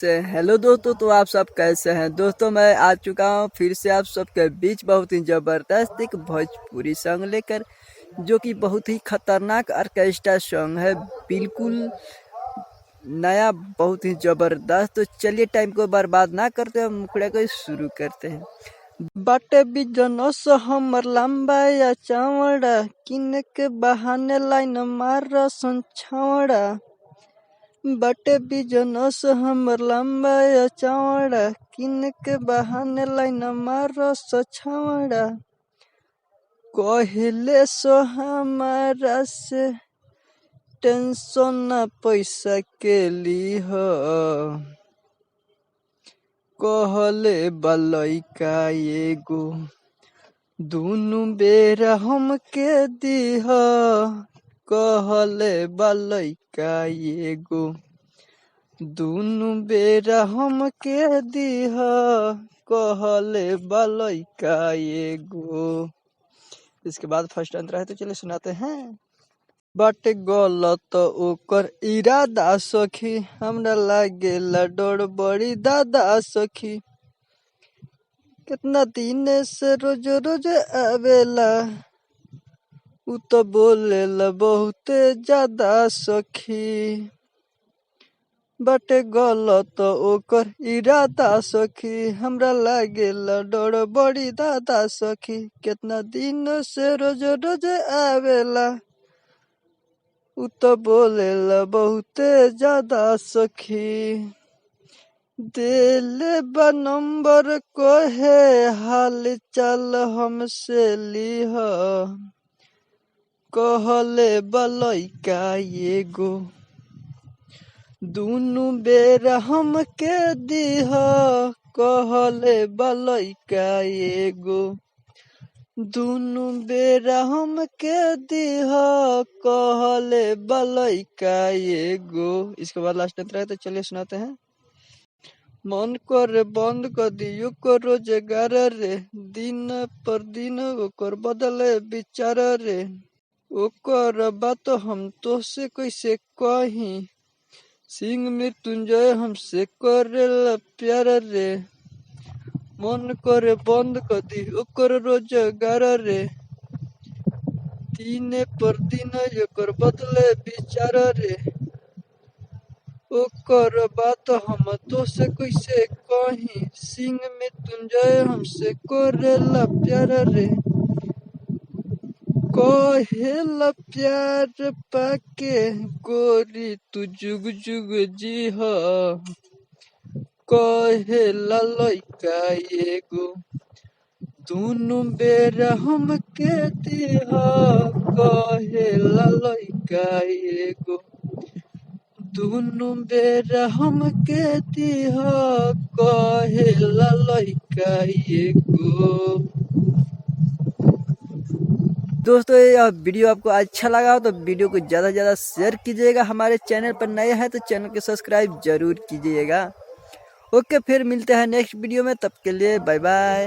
Hello दोस्तों, तो आप सब कैसे हैं दोस्तों। मैं आ चुका हूं फिर से आप सबके बीच बहुत ही जबरदस्त एक भोजपुरी सॉन्ग लेकर, जो कि बहुत ही खतरनाक ऑर्केस्ट्रा सॉन्ग है। बिल्कुल नया, बहुत ही जबरदस्त। तो चलिए टाइम को बर्बाद ना करते हुए मुखड़े को शुरू करते हैं। बाटे बिजनस हमर लंबा या चावड़ा, किन के बहाने लाइन मार छावड़ा। बटे बिजनस हमर लंबा या चौड़ा, किन के बहाने लाइन मार छावड़ा। कहले सो हमारा से टेंशन ना पैसा के लीह, कहले बलैका एगो दुनु बेरा हमके दीह, कहले बलैका एगो दुनु बेरा हमके दीह, कहले बलैका एगो। इसके बाद फर्स्ट अंतरा है, तो चलिए सुनाते हैं। बट गलत ओकर इरादा सखी, हमरा लागेला डर बड़ी दादा सखी। कितना दिन से रोज रोज आवेला, उ तो बोलेला बहुते ज्यादा सखी। बटे गलत ओकर इरादा सखी, हमरा लागेला डर बड़ी दादा सखी। कितना दिन से रोज रोज आवेला, उ तो बोलेला बहुते ज्यादा सखी। दिले बा नंबर कहे हाल चाल हमसे लीह, कहले बलैका एगो दुनु बेरा हमके दीह, कहले बलैका एगो दुनु बेरा हमके दीह, कहले बलैका एगो। इसके बाद लास्ट अंतरा है, तो चलिए सुनाते हैं। मन कर बंद कर दियो को रोजगार रे, दिन पर दिन ओकर बदले विचार रे। ओकर बात हम तो से कैसे कही, सिंह मृत्युंजय हमसे करेला प्यार रे। मन करे बंद कर दी ओकर रोजगार रे, दिन पर दिन ओकर बदले विचार रे। ओकर बात हम तो से कैसे कही, सिंह मृत्युंजय हमसे करेला प्यार रे। कहेला प्यार पाके गोरी तू जुग जुग जीह, कहेला लैका एगो दुनु बेरा हमके दीह, कहेला लैका एगो दुनु बेरा हमके दीह, कहेला लैका एगो। दोस्तों, यह वीडियो आपको अच्छा लगा हो तो वीडियो को ज़्यादा से ज़्यादा शेयर कीजिएगा। हमारे चैनल पर नए हैं तो चैनल को सब्सक्राइब जरूर कीजिएगा। ओके, फिर मिलते हैं नेक्स्ट वीडियो में, तब के लिए बाय बाय।